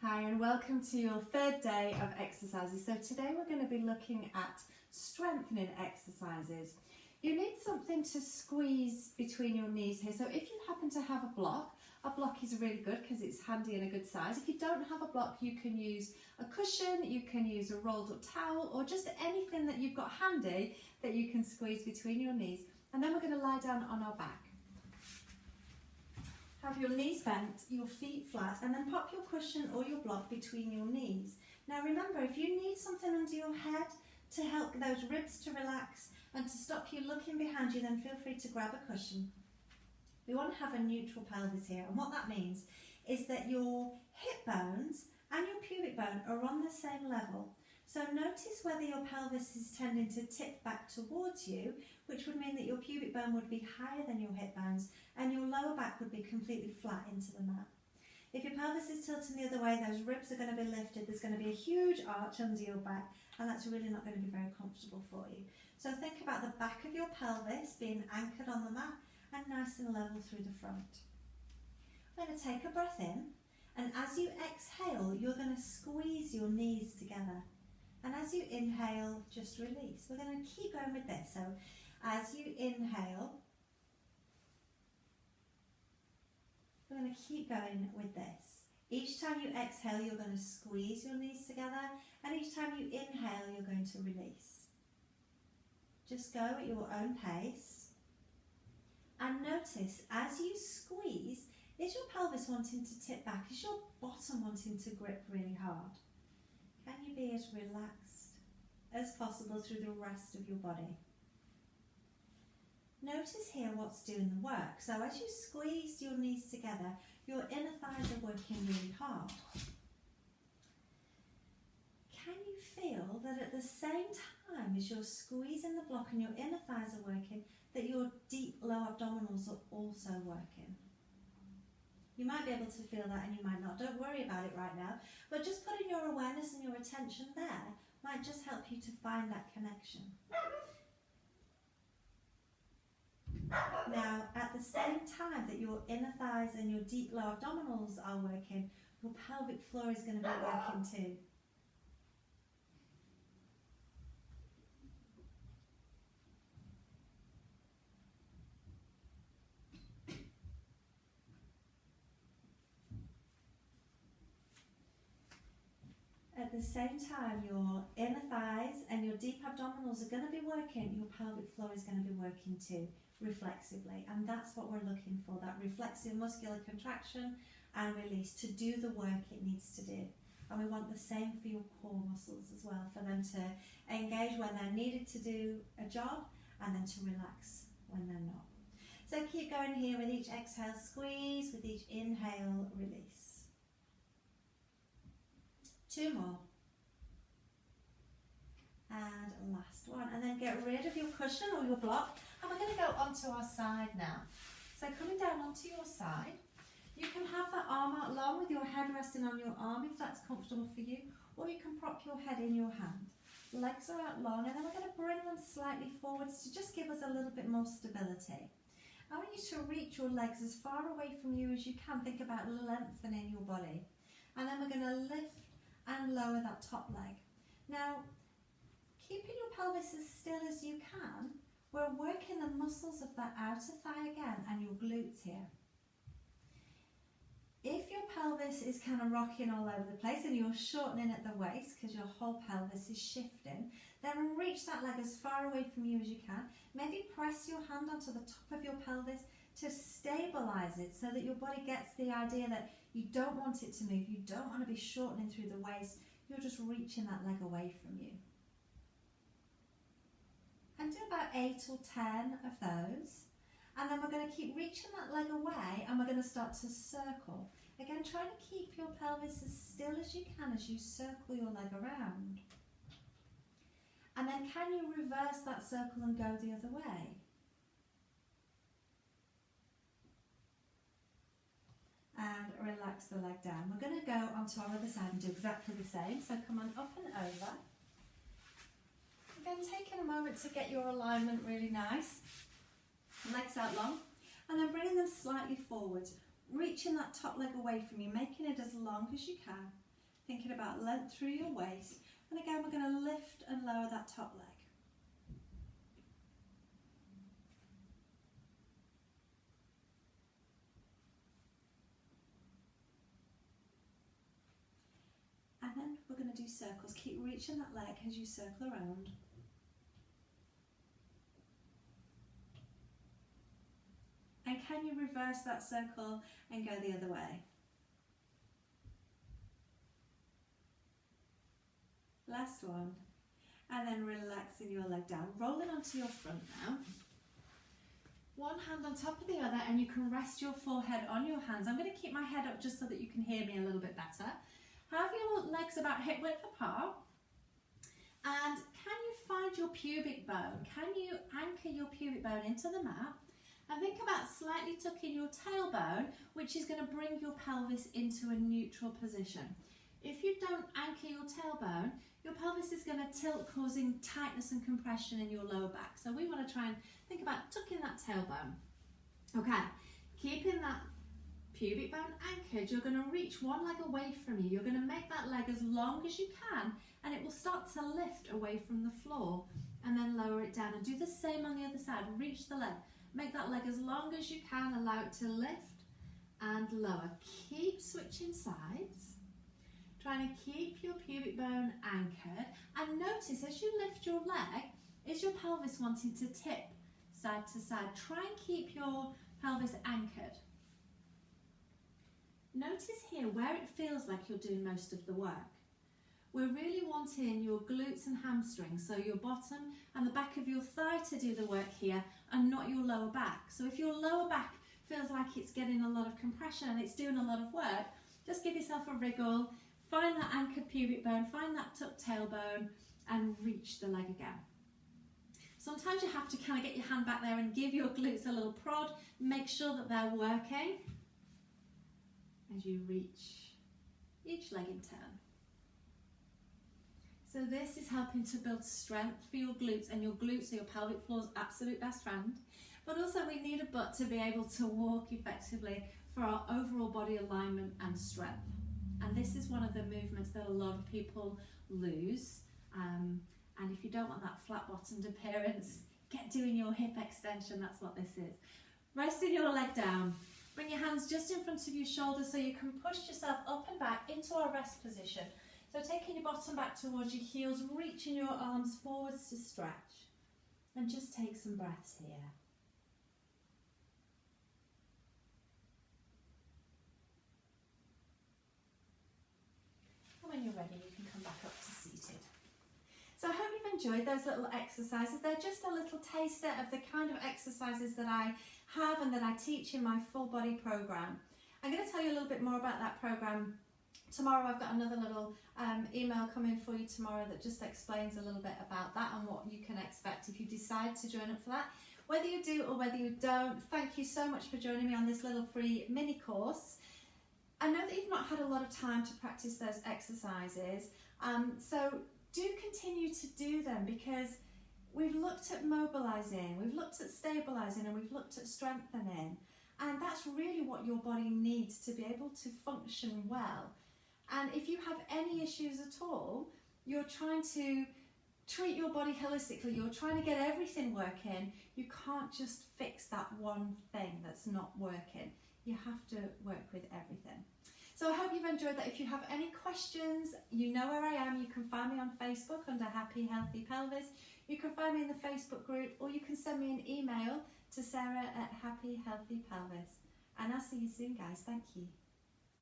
Hi and welcome to your third day of exercises. So today we're going to be looking at strengthening exercises. You need something to squeeze between your knees here. So if you happen to have a block is really good because it's handy and a good size. If you don't have a block, you can use a cushion, you can use a rolled up towel, or just anything that you've got handy that you can squeeze between your knees. And then we're going to lie down on our back. Have your knees bent, your feet flat, and then pop your cushion or your block between your knees. Now remember, if you need something under your head to help those ribs to relax and to stop you looking behind you, then feel free to grab a cushion. We want to have a neutral pelvis here, and what that means is that your hip bones and your pubic bone are on the same level. So notice whether your pelvis is tending to tip back towards you, which would mean that your pubic bone would be higher than your hip bones and your lower back would be completely flat into the mat. If your pelvis is tilting the other way, those ribs are going to be lifted, there's going to be a huge arch under your back, and that's really not going to be very comfortable for you. So think about the back of your pelvis being anchored on the mat and nice and level through the front. We're going to take a breath in, and as you exhale, you're going to squeeze your knees together. And as you inhale, just release. We're going to keep going with this. So as you inhale, we're going to keep going with this. Each time you exhale, you're going to squeeze your knees together. And each time you inhale, you're going to release. Just go at your own pace. And notice, as you squeeze, is your pelvis wanting to tip back? Is your bottom wanting to grip really hard? Can you be as relaxed as possible through the rest of your body? Notice here what's doing the work. So as you squeeze your knees together, your inner thighs are working really hard. Can you feel that at the same time as you're squeezing the block and your inner thighs are working, that your deep low abdominals are also working? You might be able to feel that and you might not. Don't worry about it right now. But just putting your awareness and your attention there might just help you to find that connection. Now, at the same time that your inner thighs and your deep low abdominals are working, your pelvic floor is going to be working too. At the same time, your inner thighs and your deep abdominals are going to be working, your pelvic floor is going to be working too, reflexively. And that's what we're looking for, that reflexive muscular contraction and release to do the work it needs to do. And we want the same for your core muscles as well, for them to engage when they're needed to do a job and then to relax when they're not. So keep going here with each exhale, squeeze, with each inhale, release. 2 more. And last one. And then get rid of your cushion or your block. And we're going to go onto our side now. So coming down onto your side, you can have that arm out long with your head resting on your arm if that's comfortable for you, or you can prop your head in your hand. Legs are out long, and then we're going to bring them slightly forwards to just give us a little bit more stability. I want you to reach your legs as far away from you as you can. Think about lengthening your body. And then we're going to lift and lower that top leg. Now, keeping your pelvis as still as you can, we're working the muscles of that outer thigh again and your glutes here. If your pelvis is kind of rocking all over the place and you're shortening at the waist because your whole pelvis is shifting, then reach that leg as far away from you as you can. Maybe press your hand onto the top of your pelvis to stabilize it so that your body gets the idea that you don't want it to move, you don't want to be shortening through the waist, you're just reaching that leg away from you. And do about 8 or 10 of those. And then we're going to keep reaching that leg away and we're going to start to circle. Again, try to keep your pelvis as still as you can as you circle your leg around. And then can you reverse that circle and go the other way? And relax the leg down. We're going to go onto our other side and do exactly the same. So come on up and over. Again, taking a moment to get your alignment really nice. Legs out long. And then bringing them slightly forward. reaching that top leg away from you, making it as long as you can. thinking about length through your waist. And again, we're going to lift and lower that top leg. And then we're going to do circles. Keep reaching that leg as you circle around. And can you reverse that circle and go the other way? Last one. And then relaxing your leg down. Rolling onto your front now. One hand on top of the other, and you can rest your forehead on your hands. I'm going to keep my head up just so that you can hear me a little bit better. Have your legs about hip width apart. And can you find your pubic bone? Can you anchor your pubic bone into the mat? And think about slightly tucking your tailbone, which is going to bring your pelvis into a neutral position. If you don't anchor your tailbone, your pelvis is going to tilt, causing tightness and compression in your lower back. So we want to try and think about tucking that tailbone. Okay, keeping that pubic bone anchored, you're going to reach one leg away from you. You're going to make that leg as long as you can, and it will start to lift away from the floor, and then lower it down. And do the same on the other side. Reach the leg. Make that leg as long as you can. Allow it to lift and lower. Keep switching sides. Trying to keep your pubic bone anchored. And notice as you lift your leg, is your pelvis wanting to tip side to side? Try and keep your pelvis anchored. Notice here where it feels like you're doing most of the work. We're really wanting your glutes and hamstrings, so your bottom and the back of your thigh to do the work here, and not your lower back. So if your lower back feels like it's getting a lot of compression and it's doing a lot of work, just give yourself a wriggle, find that anchored pubic bone, find that tucked tailbone, and reach the leg again. Sometimes you have to kind of get your hand back there and give your glutes a little prod, make sure that they're working as you reach each leg in turn. So this is helping to build strength for your glutes, and your glutes are your pelvic floor's absolute best friend. But also we need a butt to be able to walk effectively for our overall body alignment and strength. And this is one of the movements that a lot of people lose. And if you don't want that flat-bottomed appearance, get doing your hip extension. That's what this is. Resting your leg down. Bring your hands just in front of your shoulders so you can push yourself up and back into our rest position. So taking your bottom back towards your heels, reaching your arms forwards to stretch. And just take some breaths here. And when you're ready, you can come back up to seated. So I hope you've enjoyed those little exercises. They're just a little taster of the kind of exercises that I have and that I teach in my full body program. I'm going to tell you a little bit more about that program tomorrow. I've got another little email coming for you tomorrow that just explains a little bit about that and what you can expect if you decide to join up for that. Whether you do or whether you don't, thank you so much for joining me on this little free mini course. I know that you've not had a lot of time to practice those exercises, so do continue to do them, because we've looked at mobilising, we've looked at stabilising, and we've looked at strengthening, and that's really what your body needs to be able to function well. And if you have any issues at all, you're trying to treat your body holistically, you're trying to get everything working, you can't just fix that one thing that's not working. You have to work with everything. So I hope you've enjoyed that. If you have any questions, you know where I am. You can find me on Facebook under Happy Healthy Pelvis. You can find me in the Facebook group, or you can send me an email to Sarah at Happy Healthy Pelvis. And I'll see you soon, guys. Thank you.